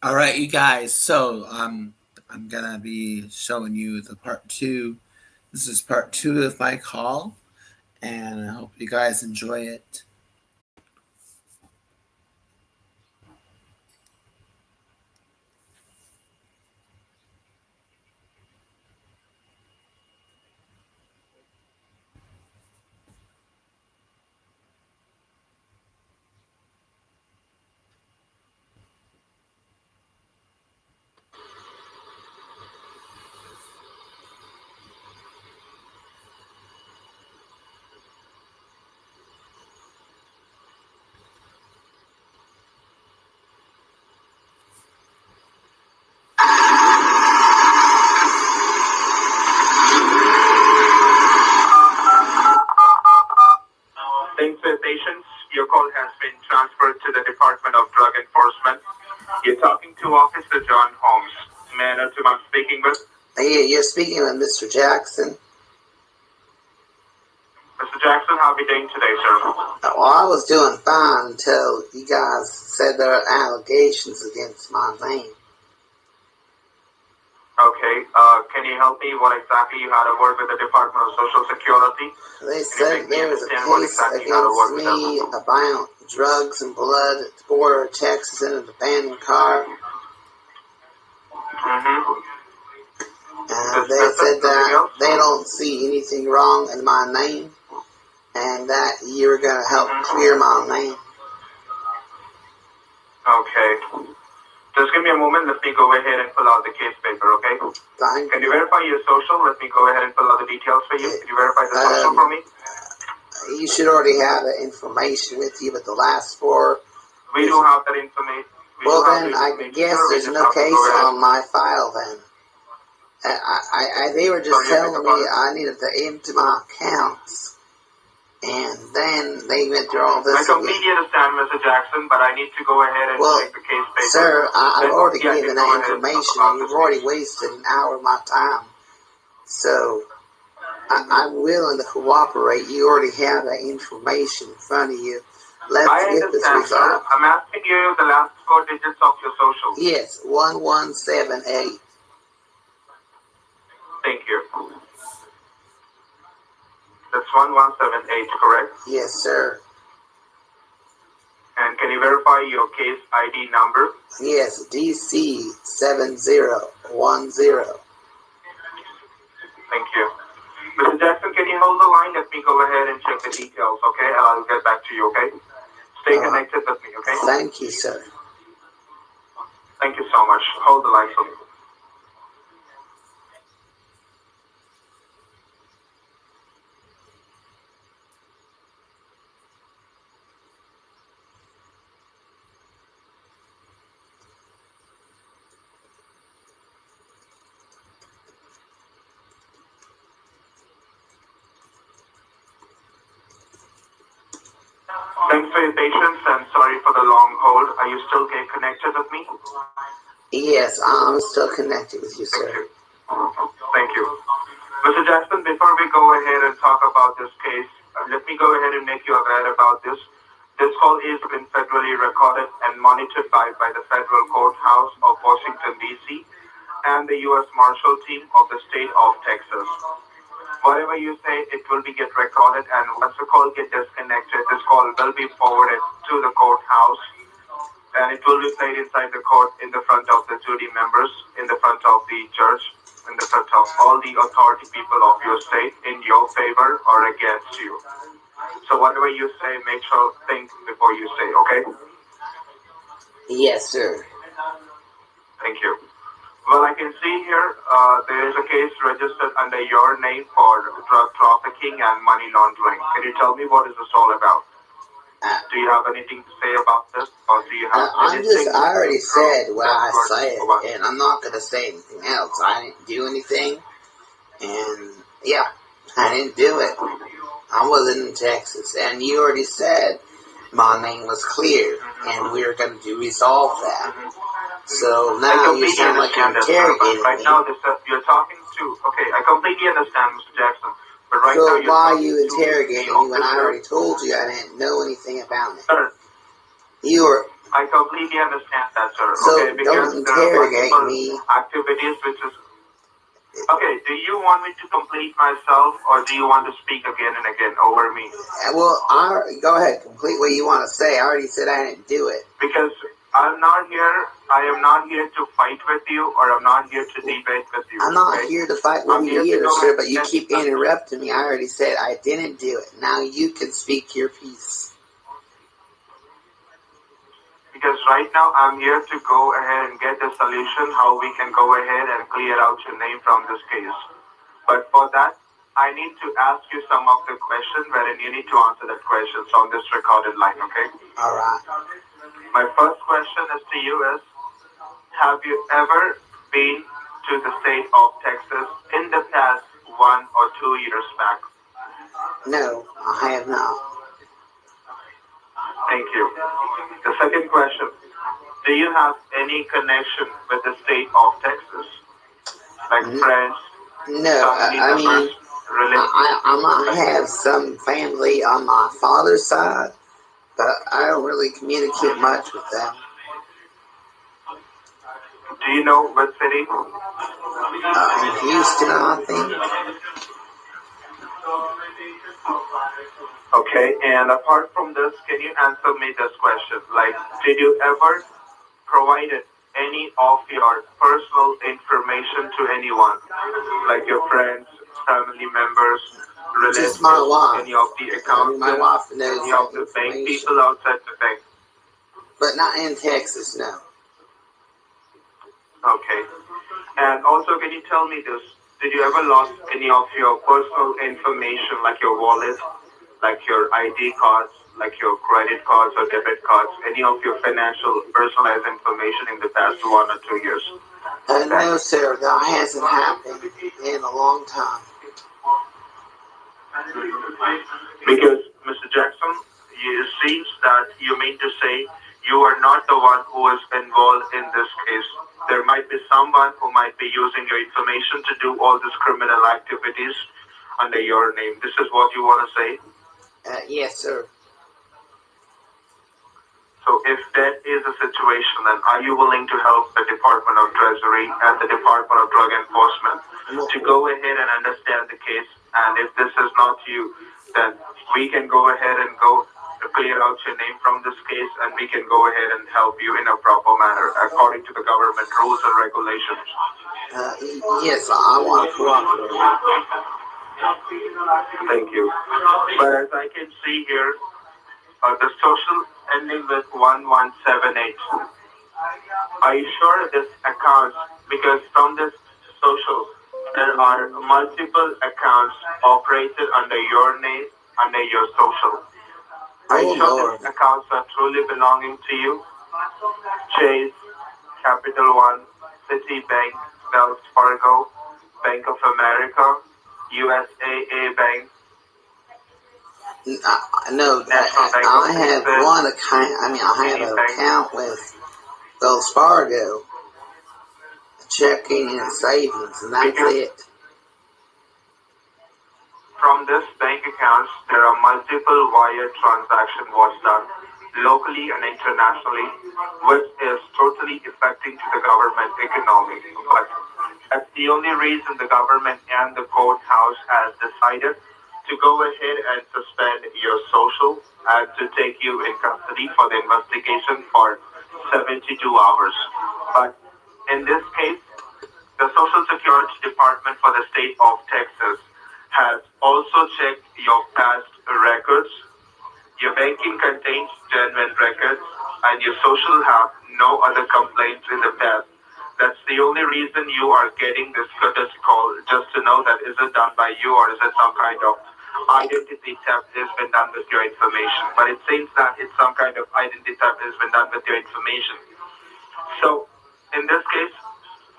All right, you guys. I'm gonna be showing you the part two. This is part two of my call, and I hope you guys enjoy it. Thanks for your patience. Your call has been transferred to the Department of Drug Enforcement. You're talking to Officer John Holmes. May I know who I'm speaking with? You're speaking with Mr. Jackson. Mr. Jackson, how are we doing today, sir? Well, I was doing fine until you guys said there are allegations against my name. Okay, can you help me? What exactly you had a word with the Department of Social Security? They said there was a case against me about drugs and blood at the border of Texas in an abandoned car. And they said that they don't see anything wrong in my name and that you're going to help clear my name. Okay. Just give me a moment. Let me go ahead and fill out the case paper, okay? Fine. Can you verify your social? Let me go ahead and fill out the details for you. Can you verify the social for me? You should already have the information with you, but the last four... We do have that information. Well, then, I guess there's no case on my file, then. They were just telling me I needed to empty my accounts. And then they went through all this I completely understand, Mr. Jackson, but I need to go ahead and check the case paper. Sir, I've already given that information, and you've already wasted an hour of my time. So, I'm willing to cooperate. You already have that information in front of you. Let's get this resolved. Sir. I'm asking you the last four digits of your social. Yes, 1178. Thank you. That's 1178, correct? Yes, sir. And can you verify your case ID number? Yes, DC 7010. Thank you. Mr. Jackson, can you hold the line? Let me go ahead and check the details, okay? And I'll get back to you, okay? Stay connected with me, okay? Thank you, sir. Thank you so much. Hold the line for me. Thanks for your patience and sorry for the long hold. Are you still connected with me? Yes, I'm still connected with you, sir. Thank you. Mr. Jackson, before we go ahead and talk about this case, let me go ahead and make you aware about this. This call is been federally recorded and monitored by the Federal Courthouse of Washington, D.C. and the U.S. Marshal Team of the state of Texas. Whatever you say, it will be get recorded, and once the call gets disconnected, this call will be forwarded to the courthouse, and it will be played inside the court in the front of the jury members, in the front of the judge, in the front of all the authority people of your state, in your favor or against you. So whatever you say, make sure think before you say, okay? Yes, sir. Thank you. Well, I can see here there is a case registered under your name for drug trafficking and money laundering. Can you tell me what is this all about? Do you have anything to say about this, or do you have anything? I already said what I said, and I'm not going to say anything else. I didn't do anything, and yeah, I didn't do it. I wasn't in Texas, and you already said my name was clear, and we were going to resolve that. So now you sound like you're interrogating right me. Now you're talking to, okay, I completely understand, Mr. Jackson. But right so now you're why are you interrogating me when I already told you I didn't know anything about it? Sir. You were I completely understand that, sir. So Okay, because don't there are interrogate multiple me. activities which is... Okay, do you want me to complete myself or do you want to speak again and again over me? Well, go ahead, complete what you want to say. I already said I didn't do it. Because I am not here to fight with you or I'm not here to debate with you. I'm not okay? here to fight with I'm you here to either, go sir, ahead but you and keep interrupting me. I already said I didn't do it. Now you can speak your piece. Because right now I'm here to go ahead and get the solution how we can go ahead and clear out your name from this case. But for that, I need to ask you some of the questions wherein you need to answer that questions on this recorded line, okay? All right. My first question is to you is, have you ever been to the state of Texas in the past 1 or 2 years back? No, I have not. Thank you. The second question, do you have any connection with the state of Texas? Like friends, No, family I members, mean, relatives? I might have some family on my father's side, but I don't really communicate much with them. Do you know what city? Houston, I think. Okay, and apart from this, can you answer me this question? Like, did you ever provided any of your personal information to anyone? Like your friends, family members, relatives, Just my wife. any of the accountants, My wife knows any that of the bank information. people outside the bank? But not in Texas, no. Okay. And also, can you tell me this? Did you ever lost any of your personal information, like your wallet, like your ID cards, like your credit cards or debit cards, any of your financial personalized information in the past 1 or 2 years? No, sir, that hasn't happened in a long time. Because, Mr. Jackson, it seems that you mean to say you are not the one who is involved in this case. There might be someone who might be using your information to do all these criminal activities under your name. This is what you want to say? Yes, sir. So if that is the situation, then are you willing to help the Department of Treasury and the Department of Drug Enforcement to go ahead and understand the case? And if this is not you, then we can go ahead and go clear out your name from this case and we can go ahead and help you in a proper manner according to the government rules and regulations. Yes, I want to cooperate. Thank you. But as I can see here, the social ending with 1178. Are you sure this account, because from this social, there are multiple accounts operated under your name, under your social. Are you sure these accounts are truly belonging to you? Chase, Capital One, Citibank, Wells Fargo, Bank of America, USAA Bank. No, I have one account. I mean, I have an account with Wells Fargo, checking and savings, and that's it. From this bank accounts, there are multiple wire transactions was done locally and internationally, which is totally affecting to the government economy. But that's the only reason the government and the courthouse has decided to go ahead and suspend your social and to take you in custody for the investigation for 72 hours. But in this case, the Social Security Department for the state of Texas has also checked your past records. Your banking contains genuine records and your social have no other complaints in the past. That's the only reason you are getting this courtesy call, just to know that is it done by you or is it some kind of identity theft has been done with your information. But it seems that it's some kind of identity theft has been done with your information. So in this case,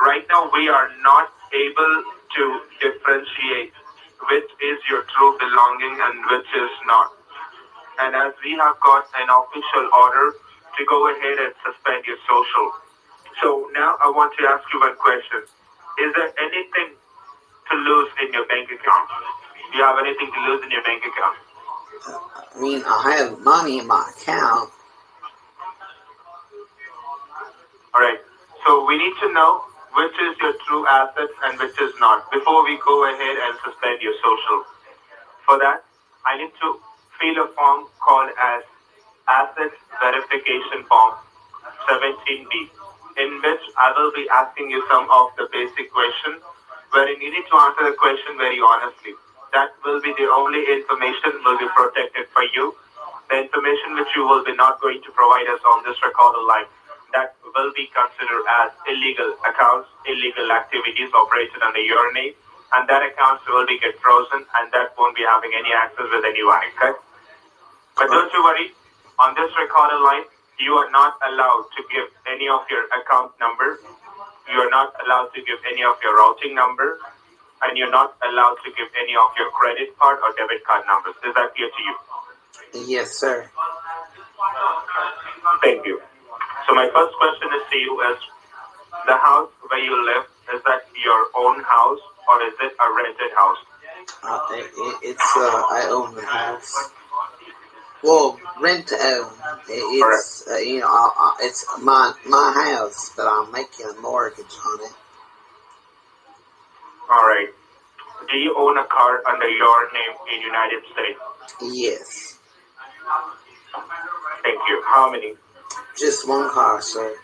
right now we are not able to differentiate which is your true belonging and which is not. And as we have got an official order to go ahead and suspend your social. So now I want to ask you one question. Is there anything to lose in your bank account? Do you have anything to lose in your bank account? I mean, I have money in my account. Alright, so we need to know which is your true assets and which is not before we go ahead and suspend your social. For that, I need to fill a form called as Assets Verification Form 17B, in which I will be asking you some of the basic questions wherein you need to answer the question very honestly. That will be the only information will be protected for you. The information which you will be not going to provide us on this recorded line, that will be considered as illegal accounts, illegal activities operated under your name, and that accounts will be get frozen and that won't be having any access with anyone, okay? But don't you worry, on this recorded line, you are not allowed to give any of your account number, you are not allowed to give any of your routing number, and you're not allowed to give any of your credit card or debit card numbers. Is that clear to you? Yes, sir. Thank you. So my first question is to you is, the house where you live, is that your own house or is it a rented house? I own the house. Well, rent to own. It's it's my house, but I'm making a mortgage on it. All right. Do you own a car under your name in United States? Yes. Thank you. How many? Just one car, sir.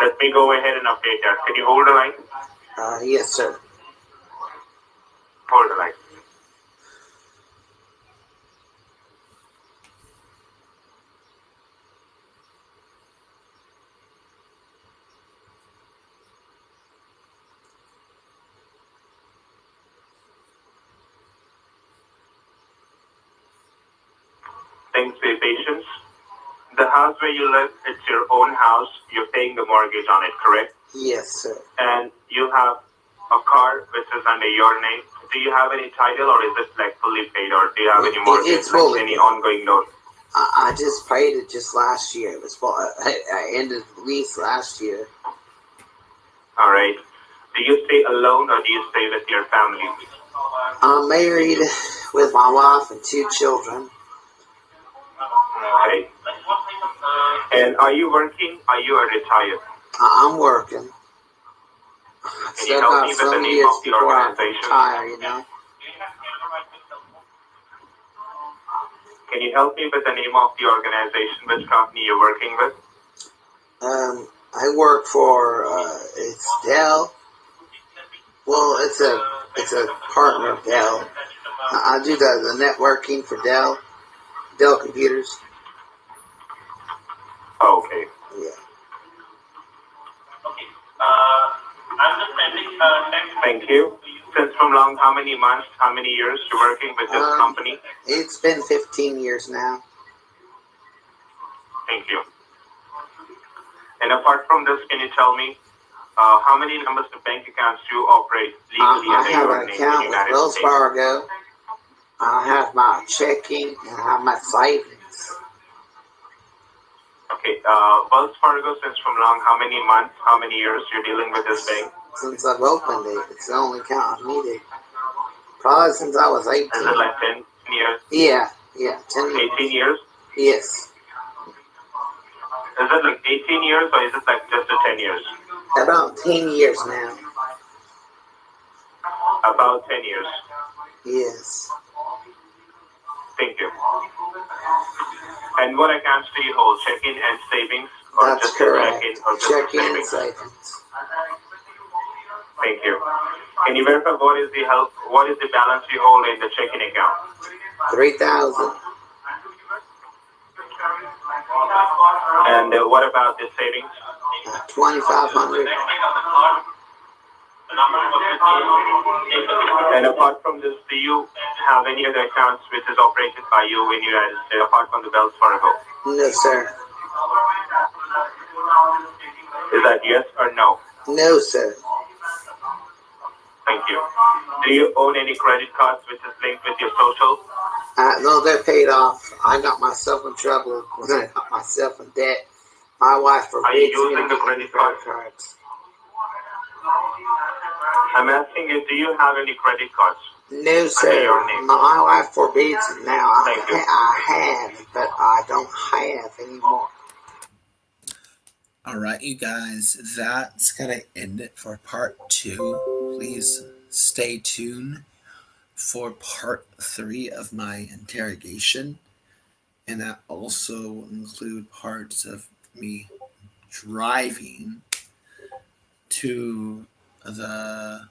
Let me go ahead and update that. Can you hold the line? Yes, sir. Hold the line. Thanks for your patience. The house where you live, it's your own house. You're paying the mortgage on it, correct? Yes, sir. And you have a car which is under your name. Do you have any title or is it like fully paid or do you have any mortgage, like any ongoing loan? I just paid it just last year. It was I ended the lease last year. All right. Do you stay alone or do you stay with your family? I'm married with my wife and 2 children. Okay. And are you working? Are you retired? I'm working. Can you help me with the name of the organization? Retire, you know. Can you help me with the name of the organization, which company you're working with? I work for it's Dell. Well, it's a partner of Dell. I do the networking for Dell computers. Okay. Yeah. Okay. I'm just sending text. Thank you. Since from long, how many months, how many years you're working with this company? It's been 15 years now. Thank you. And apart from this, can you tell me how many numbers of bank accounts do you operate legally I have an account with Wells Fargo. I have my checking and I have my savings. Okay, Wells Fargo, since from long, how many months, how many years you're dealing with this bank? Since I've opened it, it's the only account I've needed. Probably since I was 18. Is it like 10 years? Yeah, 10 years. 18 years? Yes. Is it like 18 years or is it like just 10 years? About 10 years now. About 10 years. Yes. Thank you. And what accounts do you hold? Checking and savings? Or That's just correct. checking or just Checking and savings? savings. Thank you. Can you verify what is the balance you hold in the checking account? 3,000. And what about the savings? 2,500. And apart from this, do you have any other accounts which is operated by you in the United States apart from the Wells Fargo? No, sir. Is that yes or no? No, sir. Thank you. Do you own any credit cards which is linked with your social? No, they're paid off. I got myself in trouble when I got myself in debt. My wife forbids me using the credit cards. I'm asking you, do you have any credit cards? No, sir. My wife forbids it now. Thank you. I have, but I don't have anymore. All right, you guys, that's going to end it for part 2. Please stay tuned for part 3 of my interrogation. And that also will include parts of me driving to the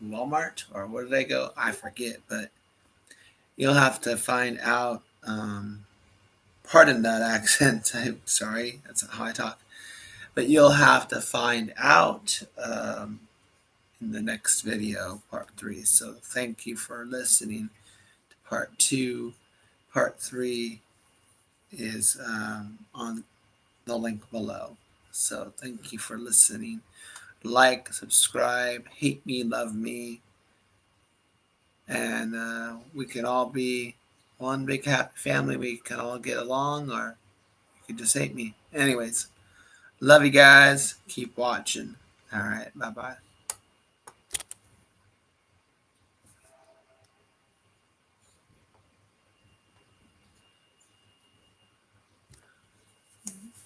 Walmart, or where did I go? I forget, but you'll have to find out. Pardon that accent. I'm sorry, that's not how I talk. But you'll have to find out in the next video, part 3. So thank you for listening to part 2. Part 3 is on the link below. So thank you for listening. Like, subscribe, hate me, love me, and we can all be one big happy family. We can all get along, or you can just hate me. Anyways, love you guys. Keep watching. All right, bye-bye.